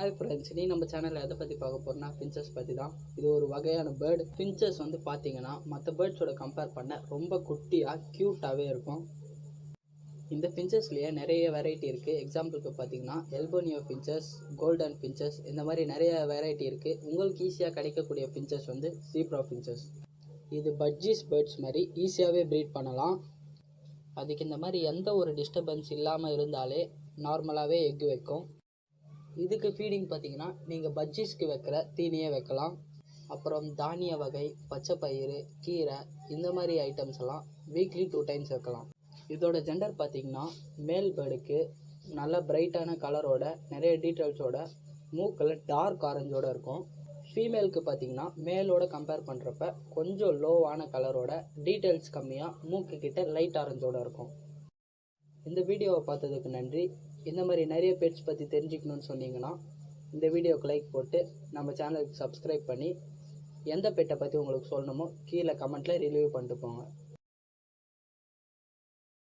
Hi friends, நீ நம்ம சேனலில் எதை பற்றி பார்க்க போகிறோம்னா ஃபின்ச்சஸ் பற்றி தான். இது ஒரு வகையான பேர்டு. ஃபின்ச்சஸ் வந்து பார்த்தீங்கன்னா மற்ற பேர்ட்ஸோட கம்பேர் பண்ண ரொம்ப குட்டியாக க்யூட்டாகவே இருக்கும். இந்த ஃபின்ச்சஸ்லேயே நிறைய வெரைட்டி இருக்குது. எக்ஸாம்பிளுக்கு பார்த்தீங்கன்னா எல்போனியோ ஃபின்ச்சஸ், கோல்டன் ஃபின்ச்சஸ், இந்த மாதிரி நிறைய வெரைட்டி இருக்குது. உங்களுக்கு ஈஸியாக கிடைக்கக்கூடிய ஃபின்ச்சஸ் வந்து ஜீப்ரா ஃபின்ச்சஸ். இது பட்ஜீஸ் பேர்ட்ஸ் மாதிரி ஈஸியாகவே ப்ரீட் பண்ணலாம். அதுக்கு இந்த மாதிரி எந்த ஒரு டிஸ்டர்பன்ஸ் இல்லாமல் இருந்தாலே நார்மலாகவே எக் வைக்கும். இதுக்கு ஃபீடிங் பார்த்தீங்கன்னா நீங்கள் பஜ்ஜீஸ்க்கு வைக்கிற தீனியே வைக்கலாம். அப்புறம் தானிய வகை, பச்சை பயிறு, கீரை, இந்த மாதிரி ஐட்டம்ஸ் எல்லாம் வீக்லி 2 times வைக்கலாம். இதோட ஜெண்டர் பார்த்தீங்கன்னா மேல் பேர்டுக்கு நல்ல பிரைட்டான கலரோட நிறைய டீட்டெயில்ஸோட மூக்கில் டார்க் ஆரஞ்சோடு இருக்கும். ஃபீமேலுக்கு பார்த்தீங்கன்னா மேலோட கம்பேர் பண்ணுறப்ப கொஞ்சம் லோவான கலரோட டீட்டெயில்ஸ் கம்மியாக மூக்கு கிட்ட லைட் ஆரஞ்சோடு இருக்கும். இந்த வீடியோவை பார்த்ததுக்கு நன்றி. இந்த மாதிரி நிறைய பெட்ஸ் பற்றி தெரிஞ்சுக்கணுன்னு சொன்னீங்கன்னா இந்த வீடியோவுக்கு லைக் போட்டு நம்ம சேனலுக்கு சப்ஸ்கிரைப் பண்ணி எந்த பெட்டை பற்றி உங்களுக்கு சொல்லணுமோ கீழே கமெண்ட்டில் ரிலீவ் பண்ணிட்டு போங்க.